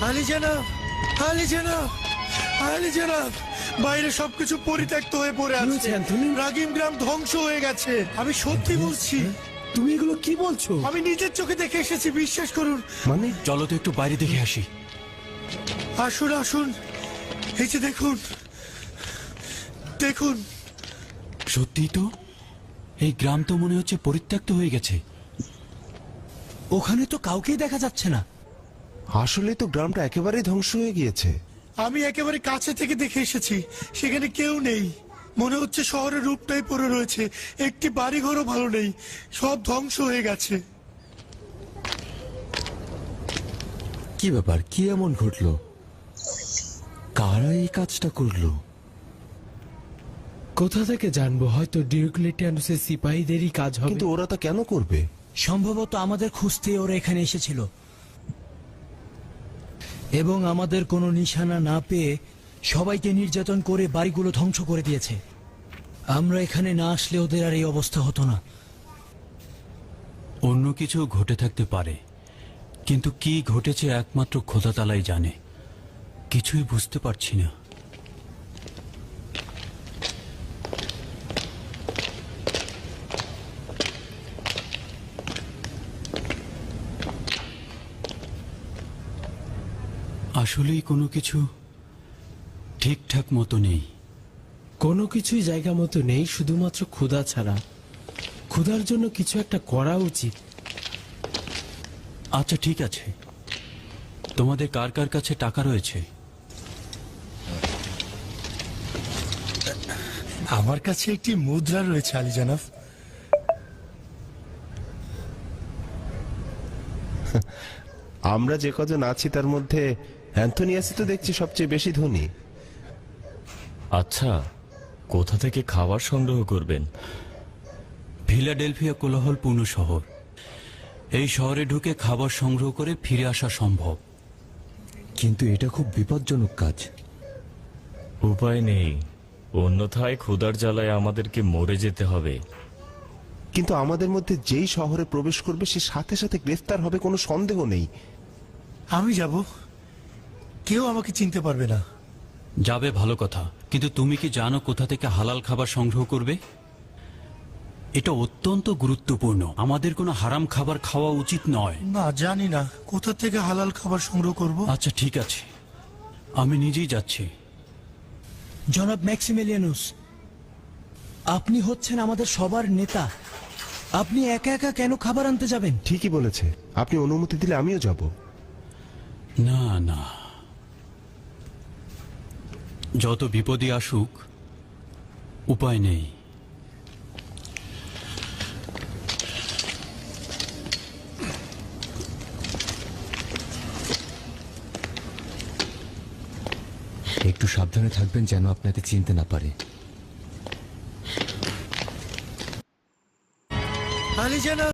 আলী জানাব, আলী জানাব, আলী জানাব, বাইরে সবকিছু পরিত্যক্ত হয়ে পড়ে কি আছে। হয়েছে, অ্যান্থনি? রাগিম গ্রাম ধ্বংস হয়ে গেছে। আমি সত্যি বলছি, তুমি এগুলো কি বলছো? আমি নিজের চোখে দেখে এসেছি, বিশ্বাস করুন। মানে চলো তো একটু বাইরে দেখে আসি। আসুন আসুন, এই যে দেখুন, দেখুন। সত্যি তো, এই গ্রাম তো মনে হচ্ছে পরিত্যক্ত হয়ে গেছে। ওখানে তো কাউকেই দেখা যাচ্ছে না। আসলে তো গ্রামটা একেবারেই ধ্বংস হয়ে গিয়েছে। আমি একেবারে কাছে থেকে দেখে এসেছি, সেখানে কেউ নেই। মনে হচ্ছে শহরের রূপটাই পড়ে রয়েছে, একটি বাড়িঘরও ভালো নেই, সব ধ্বংস হয়ে গেছে। কি ব্যাপার, কি এমন ঘটলো? কারা এই কাজটা করলো? কোথা থেকে জানবো? হয়তো ডিওক্লেটিয়ানুসের সিপাহীদেরই কাজ হবে। কিন্তু ওরা তা কেন করবে? সম্ভবত আমাদের খুঁজতে ওরা এখানে এসেছিল এবং আমাদের কোনো নিশানা না পেয়ে সবাইকে নির্যাতন করে বাড়িগুলো ধ্বংস করে দিয়েছে। আমরা এখানে না আসলে ওদের আর এই অবস্থা হতো না। অন্য কিছু ঘটে থাকতে পারে, কিন্তু কি ঘটেছে একমাত্র খোদা তালাই জানে। কিছুই বুঝতে পারছি না। আসলেই কোনো কিছু ঠিকঠাক মতো নেই। কোনো কিছুই জায়গা মতো নেই, শুধুমাত্র ক্ষুধা ছাড়া। ক্ষুধার জন্য কিছু একটা করা উচিত। আচ্ছা ঠিক আছে, তোমাদের কার কার কাছে টাকা রয়েছে? আমার কাছে একটি মুদ্রা রয়েছে আলী জানাব। আমরা যে কজন আছি তার মধ্যে অ্যান্থনিয়াসই তো দেখছি সবচেয়ে বেশি ধনী। আচ্ছা, কোথা থেকে খাবার সংগ্রহ করবেন? ফিলাডেলফিয়া কোলাহলপূর্ণ শহর। এই শহরে ঢুকে খাবার সংগ্রহ করে ফিরে আসা সম্ভব। কিন্তু এটা খুব বিপজ্জনক কাজ। উপায় নেই, অন্যথায় ক্ষুধার জ্বালায় আমাদেরকে মরে যেতে হবে। কিন্তু আমাদের মধ্যে যেই শহরে প্রবেশ করবে সে সাথে সাথে গ্রেফতার হবে, কোনো সন্দেহ নেই। আমি যাব, কেউ আমাকে চিনতে পারবে না। যাবে ভালো কথা, কিন্তু তুমি কি জানো কোথা থেকে হালাল খাবার সংগ্রহ করবে? এটা অত্যন্ত গুরুত্বপূর্ণ। আমাদের কোনো হারাম খাবার খাওয়া উচিত নয়। না, জানি না কোথা থেকে হালাল খাবার সংগ্রহ করব। আচ্ছা ঠিক আছে, আমি নিজেই যাচ্ছি। জনাব ম্যাক্সিমিলিয়ানুস, আপনি হচ্ছেন আমাদের সবার নেতা। আপনি একা একা কেন খাবার আনতে যাবেন? ঠিকই বলেছে, আপনি অনুমতি দিলে আমিও যাব। না না, যত বিপদই আসুক উপায় নেই। একটু সাবধানে থাকবেন যেন আপনাকে চিনতে না পারে। আলী জানাব,